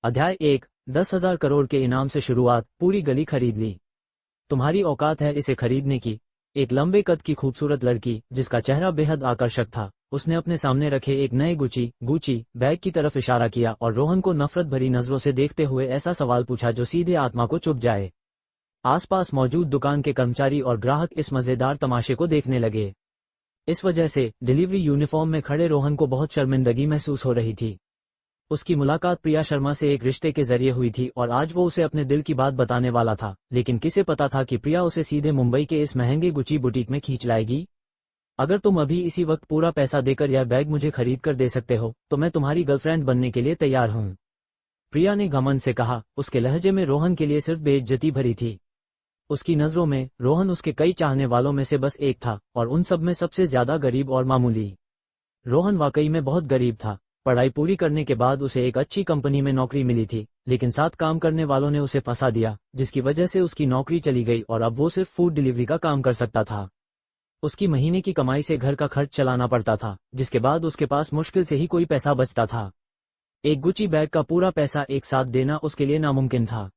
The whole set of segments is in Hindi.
अध्याय 1। 10,000 करोड़ के इनाम से शुरुआत। पूरी गली खरीद ली। तुम्हारी औकात है इसे खरीदने की। एक लंबे कद की खूबसूरत लड़की जिसका चेहरा बेहद आकर्षक था, उसने अपने सामने रखे एक नए गुची बैग की तरफ इशारा किया और रोहन को नफरत भरी नजरों से देखते हुए ऐसा सवाल पूछा जो सीधे आत्मा को चुभ जाए। आसपास मौजूद दुकान के कर्मचारी और ग्राहक इस मजेदार तमाशे को देखने लगे। इस वजह से डिलीवरी यूनिफॉर्म में खड़े रोहन को बहुत शर्मिंदगी महसूस हो रही थी। उसकी मुलाकात प्रिया शर्मा से एक रिश्ते के जरिए हुई थी और आज वो उसे अपने दिल की बात बताने वाला था, लेकिन किसे पता था कि प्रिया उसे सीधे मुंबई के इस महंगे गुची बुटीक में खींच लाएगी। अगर तुम अभी इसी वक्त पूरा पैसा देकर यह बैग मुझे खरीद कर दे सकते हो तो मैं तुम्हारी गर्लफ्रेंड बनने के लिए तैयार हूँ, प्रिया ने घमंड से कहा। उसके लहजे में रोहन के लिए सिर्फ बेइज्जती भरी थी। उसकी नजरों में रोहन उसके कई चाहने वालों में से बस एक था, और उन सब में सबसे ज्यादा गरीब और मामूली। रोहन वाकई में बहुत गरीब था। पढ़ाई पूरी करने के बाद उसे एक अच्छी कंपनी में नौकरी मिली थी, लेकिन साथ काम करने वालों ने उसे फंसा दिया, जिसकी वजह से उसकी नौकरी चली गई और अब वो सिर्फ फूड डिलीवरी का काम कर सकता था। उसकी महीने की कमाई से घर का खर्च चलाना पड़ता था, जिसके बाद उसके पास मुश्किल से ही कोई पैसा बचता था। एक गुची बैग का पूरा पैसा एक साथ देना उसके लिए नामुमकिन था।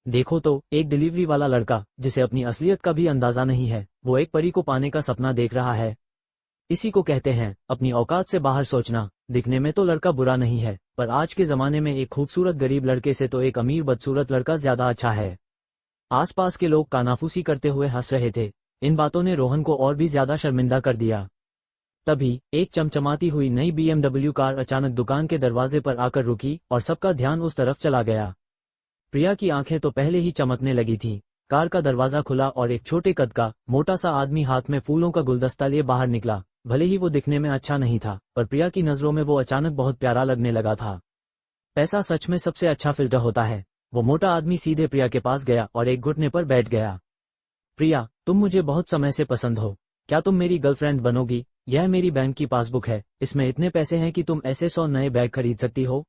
देखो तो, एक डिलीवरी वाला लड़का जिसे अपनी असलियत का भी अंदाजा नहीं है, वो एक परी को पाने का सपना देख रहा है। इसी को कहते हैं अपनी औकात से बाहर सोचना। दिखने में तो लड़का बुरा नहीं है, पर आज के जमाने में एक खूबसूरत गरीब लड़के से तो एक अमीर बदसूरत लड़का ज्यादा अच्छा है। आसपास के लोग कानाफूसी करते हुए हंस रहे थे। इन बातों ने रोहन को और भी ज्यादा शर्मिंदा कर दिया। तभी एक चमचमाती हुई नई BMW कार अचानक दुकान के दरवाजे पर आकर रुकी और सबका ध्यान उस तरफ चला गया। प्रिया की आंखें तो पहले ही चमकने लगी थी। कार का दरवाजा खुला और एक छोटे कद का मोटा सा आदमी हाथ में फूलों का गुलदस्ता लिए बाहर निकला। भले ही वो दिखने में अच्छा नहीं था, पर प्रिया की नजरों में वो अचानक बहुत प्यारा लगने लगा था। पैसा सच में सबसे अच्छा फिल्टर होता है। वो मोटा आदमी सीधे प्रिया के पास गया और एक घुटने पर बैठ गया। प्रिया, तुम मुझे बहुत समय से पसंद हो। क्या तुम मेरी गर्लफ्रेंड बनोगी? यह मेरी बैंक की पासबुक है, इसमें इतने पैसे हैं कि तुम ऐसे 100 नए बैग खरीद सकती हो।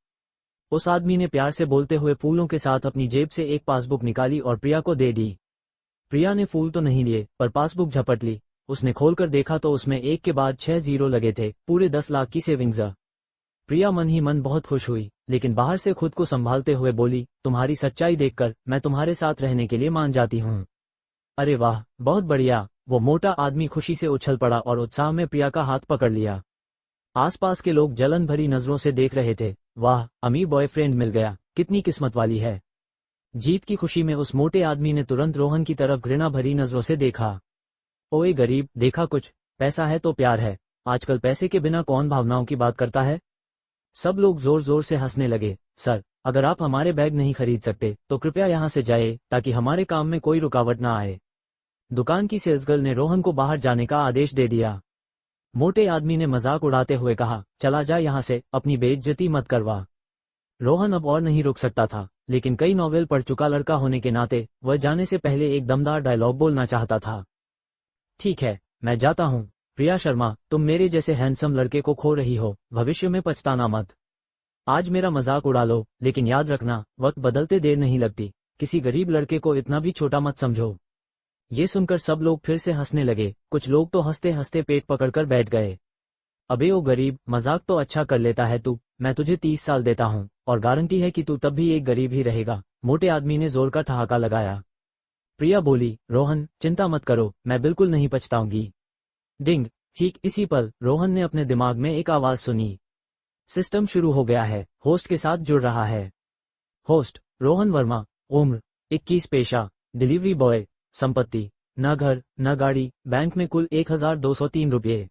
उस आदमी ने प्यार से बोलते हुए फूलों के साथ अपनी जेब से एक पासबुक निकाली और प्रिया को दे दी। प्रिया ने फूल तो नहीं लिए, पर पासबुक झपट ली। उसने खोलकर देखा तो उसमें एक के बाद 6 जीरो लगे थे। पूरे 10 लाख की सेविंग्स। प्रिया मन ही मन बहुत खुश हुई, लेकिन बाहर से खुद को संभालते हुए बोली, तुम्हारी सच्चाई देखकर मैं तुम्हारे साथ रहने के लिए मान जाती हूँ। अरे वाह, बहुत बढ़िया। वो मोटा आदमी खुशी से उछल पड़ा और उत्साह में प्रिया का हाथ पकड़ लिया। आसपास के लोग जलन भरी नजरों से देख रहे थे। वाह, अमीर बॉयफ्रेंड मिल गया, कितनी किस्मत वाली है। जीत की खुशी में उस मोटे आदमी ने तुरंत रोहन की तरफ घृणा भरी नजरों से देखा। ओए गरीब, देखा कुछ? पैसा है तो प्यार है। आजकल पैसे के बिना कौन भावनाओं की बात करता है? सब लोग जोर जोर से हंसने लगे। सर, अगर आप हमारे बैग नहीं खरीद सकते तो कृपया यहाँ से जाइए, ताकि हमारे काम में कोई रुकावट ना आए। दुकान की सेल्सगर्ल ने रोहन को बाहर जाने का आदेश दे दिया। मोटे आदमी ने मजाक उड़ाते हुए कहा, चला जा यहाँ से, अपनी बेइज्जती मत करवा। रोहन अब और नहीं रुक सकता था, लेकिन कई नॉवेल पढ़ चुका लड़का होने के नाते वह जाने से पहले एक दमदार डायलॉग बोलना चाहता था। ठीक है, मैं जाता हूँ। प्रिया शर्मा, तुम मेरे जैसे हैंडसम लड़के को खो रही हो, भविष्य में पछताना मत। आज मेरा मजाक उड़ा लो, लेकिन याद रखना, वक्त बदलते देर नहीं लगती। किसी गरीब लड़के को इतना भी छोटा मत समझो। ये सुनकर सब लोग फिर से हंसने लगे। कुछ लोग तो हंसते हंसते पेट पकड़कर बैठ गए। अबे ओ गरीब, मजाक तो अच्छा कर लेता है तू। मैं तुझे 30 साल देता हूँ और गारंटी है कि तू तब भी एक गरीब ही रहेगा। मोटे आदमी ने जोर का ठहाका लगाया। प्रिया बोली, रोहन, चिंता मत करो, मैं बिल्कुल नहीं पछताऊंगी। डिंग। ठीक इसी पल रोहन ने अपने दिमाग में एक आवाज सुनी। सिस्टम शुरू हो गया है, होस्ट के साथ जुड़ रहा है। होस्ट, रोहन वर्मा। उम्र 21। पेशा, डिलीवरी बॉय। संपत्ति, न घर न गाड़ी। बैंक में कुल 1203 रुपये।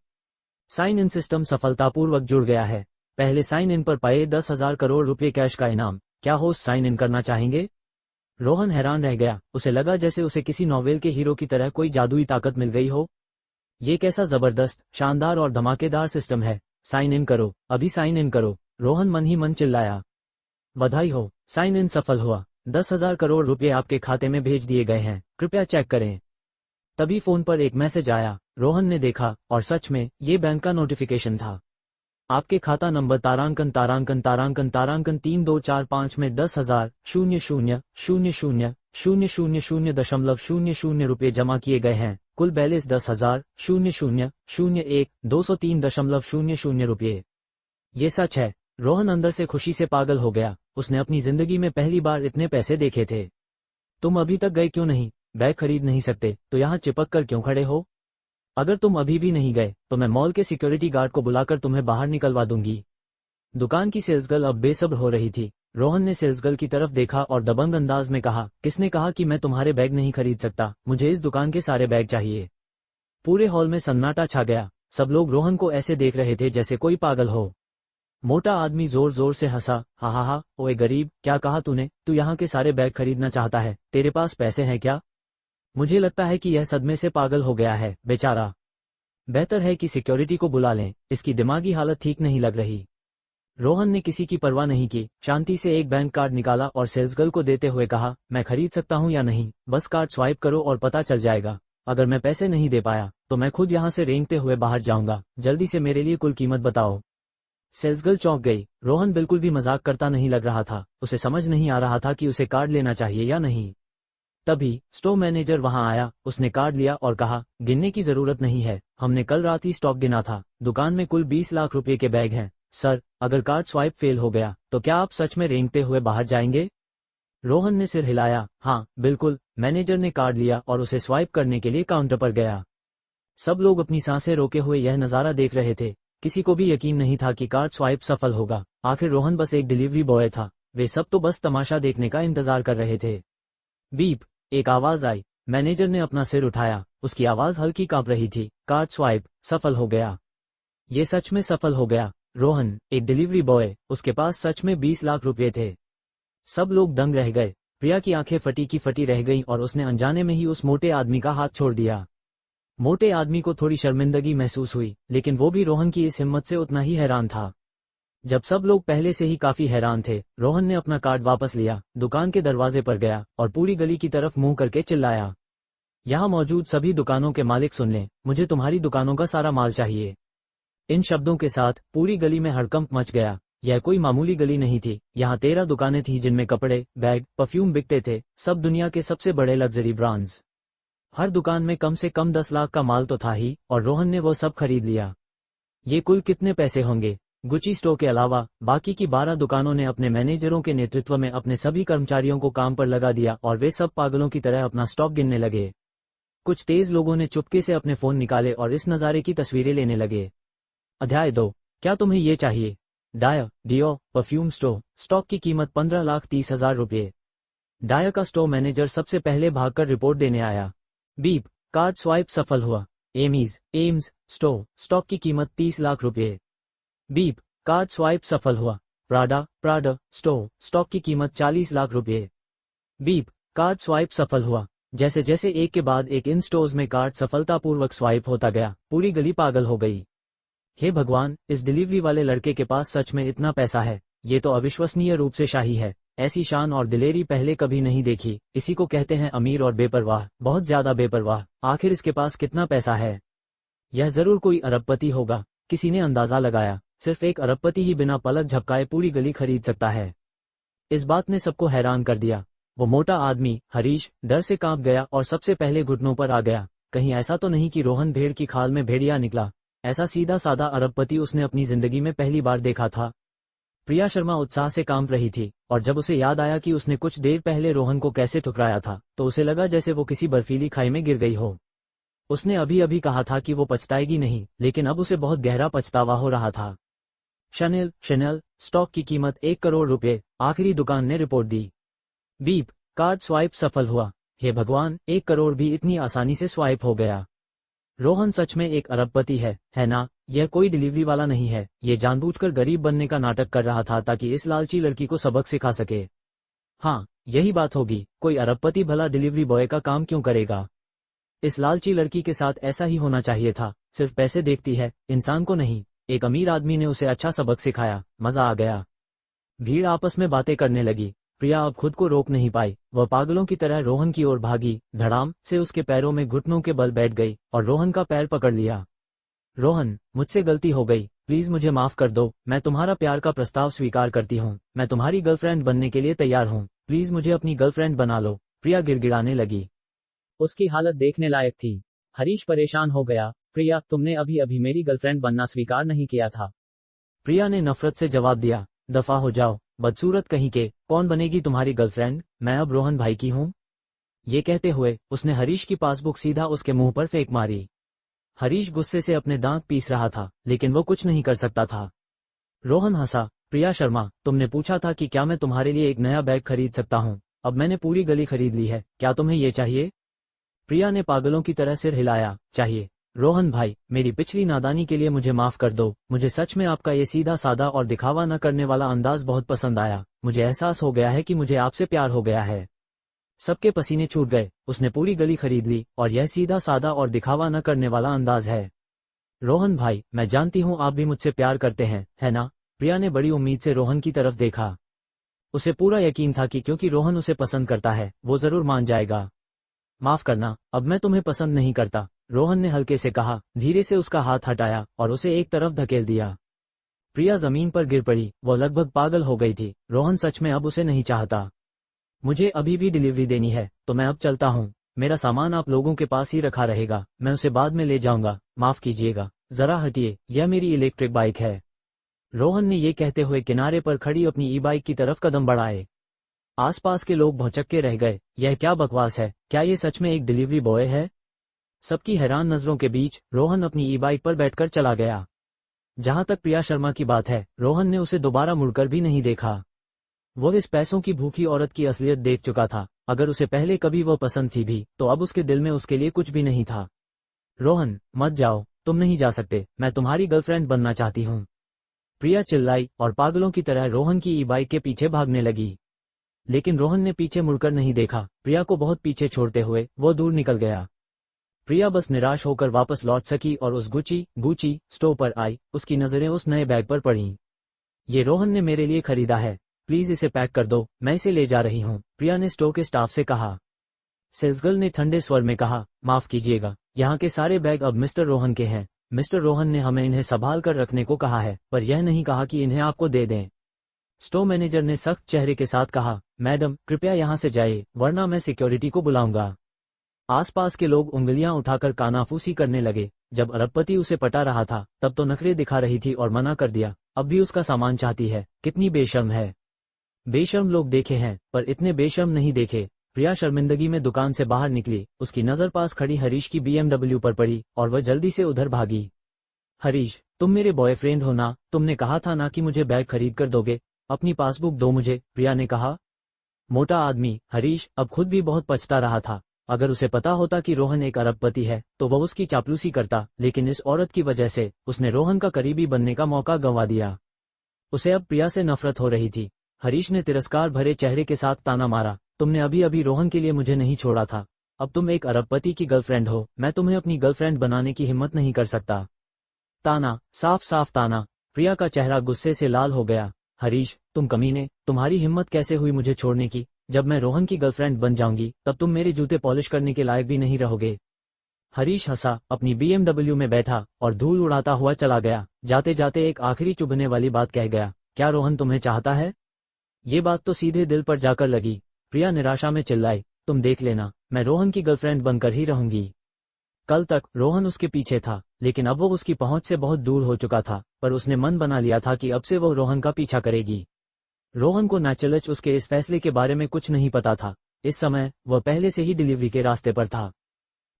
साइन इन सिस्टम सफलतापूर्वक जुड़ गया है। पहले साइन इन पर पाए 10,000 करोड़ रुपये कैश का इनाम। क्या होस्ट साइन इन करना चाहेंगे? रोहन हैरान रह गया। उसे लगा जैसे उसे किसी नॉवेल के हीरो की तरह कोई जादुई ताकत मिल गई हो। ये कैसा जबरदस्त, शानदार और धमाकेदार सिस्टम है। साइन इन करो, अभी साइन इन करो। रोहन मन ही मन चिल्लाया। बधाई हो, साइन इन सफल हुआ। 10,000 करोड़ रुपये आपके खाते में भेज दिए गए हैं, कृपया चेक करें। तभी फोन पर एक मैसेज आया। रोहन ने देखा और सच में ये बैंक का नोटिफिकेशन था। आपके खाता नंबर तारांकन तारांकन तारांकन तारांकन 3245 में 10,000,000,000,000,000 रुपये जमा किए गए हैं। कुल बैलेंस 10,000,000,001,203.00 रुपये। ये सच है। रोहन अंदर से खुशी से पागल हो गया। उसने अपनी जिंदगी में पहली बार इतने पैसे देखे थे। तुम अभी तक गए क्यों नहीं? बैग खरीद नहीं सकते तो यहाँ चिपक कर क्यों खड़े हो? अगर तुम अभी भी नहीं गए तो मैं मॉल के सिक्योरिटी गार्ड को बुलाकर तुम्हें बाहर निकलवा दूंगी। दुकान की सेल्सगर्ल अब बेसब्र हो रही थी। रोहन ने सेल्सगर्ल की तरफ देखा और दबंग अंदाज में कहा, किसने कहा कि मैं तुम्हारे बैग नहीं खरीद सकता? मुझे इस दुकान के सारे बैग चाहिए। पूरे हॉल में सन्नाटा छा गया। सब लोग रोहन को ऐसे देख रहे थे जैसे कोई पागल हो। मोटा आदमी जोर जोर से हंसा, हा हा हा, ओए गरीब, क्या कहा तूने? तू यहाँ के सारे बैग खरीदना चाहता है? तेरे पास पैसे हैं क्या? मुझे लगता है कि यह सदमे से पागल हो गया है, बेचारा। बेहतर है कि सिक्योरिटी को बुला लें, इसकी दिमागी हालत ठीक नहीं लग रही। रोहन ने किसी की परवाह नहीं की, शांति से एक बैंक कार्ड निकाला और सेल्सगर्ल को देते हुए कहा, मैं खरीद सकता हूँ या नहीं? बस कार्ड स्वाइप करो और पता चल जाएगा। अगर मैं पैसे नहीं दे पाया तो मैं खुद यहाँ से रेंगते हुए बाहर जाऊंगा। जल्दी से मेरे लिए कुल कीमत बताओ। सेल्सगर्ल चौंक गई। रोहन बिल्कुल भी मजाक करता नहीं लग रहा था। उसे समझ नहीं आ रहा था कि उसे कार्ड लेना चाहिए या नहीं। तभी स्टोर मैनेजर वहां आया। उसने कार्ड लिया और कहा, गिनने की जरूरत नहीं है, हमने कल रात ही स्टॉक गिना था। दुकान में कुल 20 लाख रुपए के बैग हैं। सर, अगर कार्ड स्वाइप फेल हो गया तो क्या आप सच में रेंगते हुए बाहर जाएंगे? रोहन ने सिर हिलाया। हाँ बिल्कुल। मैनेजर ने कार्ड लिया और उसे स्वाइप करने के लिए काउंटर पर गया। सब लोग अपनी सांसें रोके हुए यह नजारा देख रहे थे। किसी को भी यकीन नहीं था कि कार्ड स्वाइप सफल होगा। आखिर रोहन बस एक डिलीवरी बॉय था। वे सब तो बस तमाशा देखने का इंतजार कर रहे थे। बीप, एक आवाज आई। मैनेजर ने अपना सिर उठाया। उसकी आवाज हल्की कांप रही थी। कार्ड स्वाइप सफल हो गया। ये सच में सफल हो गया। रोहन, एक डिलीवरी बॉय, उसके पास सच में 20 लाख रुपए थे। सब लोग दंग रह गए। प्रिया की आंखें फटी की फटी रह गईं और उसने अनजाने में ही उस मोटे आदमी का हाथ छोड़ दिया। मोटे आदमी को थोड़ी शर्मिंदगी महसूस हुई, लेकिन वो भी रोहन की इस हिम्मत से उतना ही हैरान था। जब सब लोग पहले से ही काफी हैरान थे, रोहन ने अपना कार्ड वापस लिया, दुकान के दरवाजे पर गया और पूरी गली की तरफ मुंह करके चिल्लाया, यहाँ मौजूद सभी दुकानों के मालिक सुन लें, मुझे तुम्हारी दुकानों का सारा माल चाहिए। इन शब्दों के साथ पूरी गली में हड़कंप मच गया। यह कोई मामूली गली नहीं थी। यहाँ 13 दुकानें थीं जिनमें कपड़े, बैग, परफ्यूम बिकते थे, सब दुनिया के सबसे बड़े लग्जरी ब्रांड्स। हर दुकान में कम से कम 10 लाख का माल तो था ही, और रोहन ने वो सब खरीद लिया। ये कुल कितने पैसे होंगे? गुची स्टोर के अलावा बाकी की 12 दुकानों ने अपने मैनेजरों के नेतृत्व में अपने सभी कर्मचारियों को काम पर लगा दिया और वे सब पागलों की तरह अपना स्टॉक गिनने लगे। कुछ तेज लोगों ने चुपके से अपने फोन निकाले और इस नज़ारे की तस्वीरें लेने लगे। अध्याय 2। क्या तुम्हें ये चाहिए? डियो परफ्यूम स्टोर, स्टॉक की कीमत 15,30,000 रुपये। डायर का स्टोर मैनेजर सबसे पहले भागकर रिपोर्ट देने आया। बीप, कार्ड स्वाइप सफल हुआ। एम्स स्टोर, स्टॉक की कीमत 30 लाख रुपये। बीप, कार्ड स्वाइप सफल हुआ। प्राडा स्टोर, स्टॉक की कीमत 40 लाख रुपये। बीप, कार्ड स्वाइप सफल हुआ। जैसे जैसे एक के बाद एक इन स्टोर्स में कार्ड सफलतापूर्वक स्वाइप होता गया, पूरी गली पागल हो गई। हे भगवान, इस डिलीवरी वाले लड़के के पास सच में इतना पैसा है। ये तो अविश्वसनीय रूप से शाही है। ऐसी शान और दिलेरी पहले कभी नहीं देखी। इसी को कहते हैं अमीर और बेपरवाह, बहुत ज्यादा बेपरवाह। आखिर इसके पास कितना पैसा है? यह जरूर कोई अरबपति होगा। किसी ने अंदाजा लगाया, सिर्फ एक अरबपति ही बिना पलक झपकाए पूरी गली खरीद सकता है। इस बात ने सबको हैरान कर दिया। वो मोटा आदमी हरीश डर से कांप गया और सबसे पहले घुटनों पर आ गया। कहीं ऐसा तो नहीं कि रोहन भेड़ की खाल में भेड़िया निकला? ऐसा सीधा साधा अरबपति उसने अपनी जिंदगी में पहली बार देखा था। प्रिया शर्मा उत्साह से कांप रही थी, और जब उसे याद आया कि उसने कुछ देर पहले रोहन को कैसे ठुकराया था, तो उसे लगा जैसे वो किसी बर्फीली खाई में गिर गई हो। उसने अभी अभी कहा था कि वो पछताएगी नहीं, लेकिन अब उसे बहुत गहरा पछतावा हो रहा था। शनेल स्टॉक की कीमत 1 करोड़ रुपए, आखिरी दुकान ने रिपोर्ट दी। बीप, कार्ड स्वाइप सफल हुआ। हे भगवान, 1 करोड़ भी इतनी आसानी से स्वाइप हो गया। रोहन सच में एक अरबपति है ना? यह कोई डिलीवरी वाला नहीं है। ये जानबूझकर गरीब बनने का नाटक कर रहा था ताकि इस लालची लड़की को सबक सिखा सके। हाँ, यही बात होगी। कोई अरबपति भला डिलीवरी बॉय का काम क्यों करेगा? इस लालची लड़की के साथ ऐसा ही होना चाहिए था। सिर्फ पैसे देखती है, इंसान को नहीं। एक अमीर आदमी ने उसे अच्छा सबक सिखाया। मजा आ गया। भीड़ आपस में बातें करने लगी। प्रिया अब खुद को रोक नहीं पाई। वह पागलों की तरह रोहन की ओर भागी। धड़ाम से उसके पैरों में घुटनों के बल बैठ गई और रोहन का पैर पकड़ लिया। रोहन, मुझसे गलती हो गई, प्लीज मुझे माफ कर दो। मैं तुम्हारा प्यार का प्रस्ताव स्वीकार करती हूँ। मैं तुम्हारी गर्लफ्रेंड बनने के लिए तैयार हूँ। प्लीज मुझे अपनी गर्लफ्रेंड बना लो। प्रिया गिड़गिड़ाने लगी। उसकी हालत देखने लायक थी। हरीश परेशान हो गया। प्रिया, तुमने अभी अभी मेरी गर्लफ्रेंड बनना स्वीकार नहीं किया था। प्रिया ने नफरत से जवाब दिया, दफा हो जाओ, बदसूरत कहीं के, कौन बनेगी तुम्हारी गर्लफ्रेंड, मैं अब रोहन भाई की हूँ। ये कहते हुए उसने हरीश की पासबुक सीधा उसके मुंह पर फेंक मारी। हरीश गुस्से से अपने दांत पीस रहा था, लेकिन वो कुछ नहीं कर सकता था। रोहन हंसा, प्रिया शर्मा, तुमने पूछा था कि क्या मैं तुम्हारे लिए एक नया बैग खरीद सकता हूँ, अब मैंने पूरी गली खरीद ली है, क्या तुम्हें ये चाहिए? प्रिया ने पागलों की तरह सिर हिलाया, चाहिए। रोहन भाई, मेरी पिछली नादानी के लिए मुझे माफ कर दो, मुझे सच में आपका ये सीधा सादा और दिखावा न करने वाला अंदाज बहुत पसंद आया, मुझे एहसास हो गया है कि मुझे आपसे प्यार हो गया है। सबके पसीने छूट गए, उसने पूरी गली खरीद ली, और यह सीधा सादा और दिखावा न करने वाला अंदाज है। रोहन भाई, मैं जानती हूँ आप भी मुझसे प्यार करते हैं, है ना? प्रिया ने बड़ी उम्मीद से रोहन की तरफ देखा। उसे पूरा यकीन था कि क्योंकि रोहन उसे पसंद करता है, वो जरूर मान जाएगा। माफ करना, अब मैं तुम्हें पसंद नहीं करता, रोहन ने हल्के से कहा, धीरे से उसका हाथ हटाया और उसे एक तरफ धकेल दिया। प्रिया जमीन पर गिर पड़ी, वो लगभग पागल हो गई थी, रोहन सच में अब उसे नहीं चाहता। मुझे अभी भी डिलीवरी देनी है, तो मैं अब चलता हूँ, मेरा सामान आप लोगों के पास ही रखा रहेगा, मैं उसे बाद में ले जाऊंगा, माफ कीजिएगा, जरा हटिए, यह मेरी इलेक्ट्रिक बाइक है। रोहन ने ये कहते हुए किनारे पर खड़ी अपनी ई बाइक की तरफ कदम बढ़ाए। आसपास के लोग भौचक्के रह गए, यह क्या बकवास है, क्या ये सच में एक डिलीवरी बॉय है? सबकी हैरान नजरों के बीच रोहन अपनी ई बाइक पर बैठकर चला गया। जहां तक प्रिया शर्मा की बात है, रोहन ने उसे दोबारा मुड़कर भी नहीं देखा। वो इस पैसों की भूखी औरत की असलियत देख चुका था, अगर उसे पहले कभी वो पसंद थी भी, तो अब उसके दिल में उसके लिए कुछ भी नहीं था। रोहन, मत जाओ, तुम नहीं जा सकते, मैं तुम्हारी गर्लफ्रेंड बनना चाहती हूँ। प्रिया चिल्लाई और पागलों की तरह रोहन की ई बाइक के पीछे भागने लगी। लेकिन रोहन ने पीछे मुड़कर नहीं देखा, प्रिया को बहुत पीछे छोड़ते हुए वो दूर निकल गया। प्रिया बस निराश होकर वापस लौट सकी और उस गुची स्टोर पर आई, उसकी नजरें उस नए बैग पर पड़ीं। ये रोहन ने मेरे लिए खरीदा है, प्लीज इसे पैक कर दो, मैं इसे ले जा रही हूँ, प्रिया ने स्टोर के स्टाफ से कहा। सेल्सगर्ल ने ठंडे स्वर में कहा, माफ कीजिएगा, यहाँ के सारे बैग अब मिस्टर रोहन के हैं, मिस्टर रोहन ने हमें इन्हें संभाल कर रखने को कहा है, पर यह नहीं कहा कि इन्हें आपको दे दें। स्टोर मैनेजर ने सख्त चेहरे के साथ कहा, मैडम कृपया यहाँ से जाइए, वरना मैं सिक्योरिटी को बुलाऊंगा। आसपास के लोग उंगलियां उठाकर कानाफूसी करने लगे। जब अरबपति उसे पटा रहा था तब तो नखरे दिखा रही थी और मना कर दिया, अब भी उसका सामान चाहती है, कितनी बेशर्म है। बेशर्म लोग देखे हैं, पर इतने बेशर्म नहीं देखे। प्रिया शर्मिंदगी में दुकान से बाहर निकली, उसकी नजर पास खड़ी हरीश की BMW पर पड़ी और वह जल्दी से उधर भागी। हरीश, तुम मेरे बॉयफ्रेंड हो ना, तुमने कहा था ना कि मुझे बैग खरीद कर दोगे, अपनी पासबुक दो मुझे, प्रिया ने कहा। मोटा आदमी हरीश अब खुद भी बहुत पछता रहा था। अगर उसे पता होता कि रोहन एक अरबपति है तो वह उसकी चापलूसी करता, लेकिन इस औरत की वजह से उसने रोहन का करीबी बनने का मौका गंवा दिया। उसे अब प्रिया से नफरत हो रही थी। हरीश ने तिरस्कार भरे चेहरे के साथ ताना मारा, तुमने अभी अभी रोहन के लिए मुझे नहीं छोड़ा था, अब तुम एक अरबपति की गर्लफ्रेंड हो, मैं तुम्हें अपनी गर्लफ्रेंड बनाने की हिम्मत नहीं कर सकता। ताना, साफ साफ ताना। प्रिया का चेहरा गुस्से से लाल हो गया। हरीश, तुम कमीने, तुम्हारी हिम्मत कैसे हुई मुझे छोड़ने की? जब मैं रोहन की गर्लफ्रेंड बन जाऊंगी तब तुम मेरे जूते पॉलिश करने के लायक भी नहीं रहोगे। हरीश हंसा, अपनी BMW में बैठा और धूल उड़ाता हुआ चला गया। जाते जाते एक आखिरी चुभने वाली बात कह गया, क्या रोहन तुम्हें चाहता है? ये बात तो सीधे दिल पर जाकर लगी। प्रिया निराशा में चिल्लाई, तुम देख लेना, मैं रोहन की गर्लफ्रेंड बनकर ही रहूंगी। कल तक रोहन उसके पीछे था, लेकिन अब वो उसकी पहुंच से बहुत दूर हो चुका था, पर उसने मन बना लिया था कि अब से वो रोहन का पीछा करेगी। रोहन को नाचलच उसके इस फैसले के बारे में कुछ नहीं पता था। इस समय वह पहले से ही डिलीवरी के रास्ते पर था।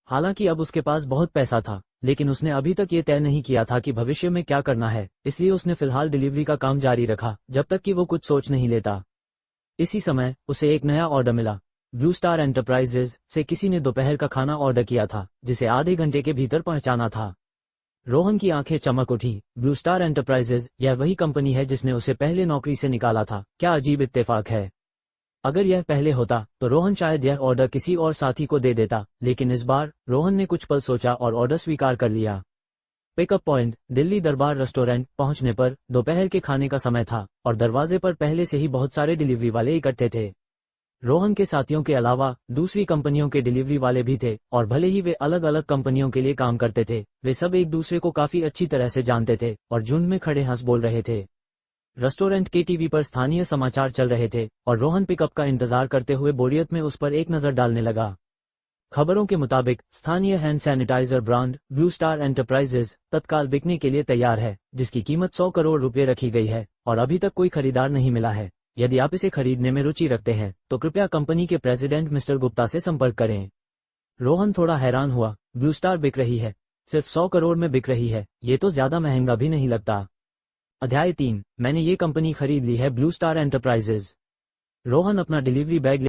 हालांकि अब उसके पास बहुत पैसा था, लेकिन उसने अभी तक ये तय नहीं किया था कि भविष्य में क्या करना है, इसलिए उसने फिलहाल डिलीवरी का काम जारी रखा जब तक कि वो कुछ सोच नहीं लेता। इसी समय उसे एक नया ऑर्डर मिला। ब्लू स्टार एंटरप्राइजेज से किसी ने दोपहर का खाना ऑर्डर किया था, जिसे आधे घंटे के भीतर पहुंचाना था। रोहन की आंखें चमक उठी। ब्लू स्टार एंटरप्राइजेज, यह वही कंपनी है जिसने उसे पहले नौकरी से निकाला था। क्या अजीब इत्तेफाक है। अगर यह पहले होता तो रोहन शायद यह ऑर्डर किसी और साथी को दे देता, लेकिन इस बार रोहन ने कुछ पल सोचा और ऑर्डर स्वीकार कर लिया। पिकअप पॉइंट दिल्ली दरबार रेस्टोरेंट पहुंचने पर दोपहर के खाने का समय था और दरवाजे पर पहले से ही बहुत सारे डिलीवरी वाले इकट्ठे थे। रोहन के साथियों के अलावा दूसरी कंपनियों के डिलीवरी वाले भी थे, और भले ही वे अलग अलग कंपनियों के लिए काम करते थे, वे सब एक दूसरे को काफी अच्छी तरह से जानते थे और झुंड में खड़े हंस बोल रहे थे। रेस्टोरेंट के टीवी पर स्थानीय समाचार चल रहे थे और रोहन पिकअप का इंतजार करते हुए बोरियत में उस पर एक नजर डालने लगा। खबरों के मुताबिक स्थानीय hand sanitiser brand Blue Star Enterprises तत्काल बिकने के लिए तैयार है, जिसकी कीमत 100 करोड़ रुपए रखी गई है और अभी तक कोई खरीदार नहीं मिला है। यदि आप इसे खरीदने में रुचि रखते हैं तो कृपया कंपनी के प्रेसिडेंट मिस्टर गुप्ता से संपर्क करें। रोहन थोड़ा हैरान हुआ। ब्लू स्टार बिक रही है? सिर्फ 100 करोड़ में बिक रही है? ये तो ज्यादा महंगा भी नहीं लगता। अध्याय 3, मैंने ये कंपनी खरीद ली है, ब्लू स्टार एंटरप्राइजेज। रोहन अपना डिलीवरी बैग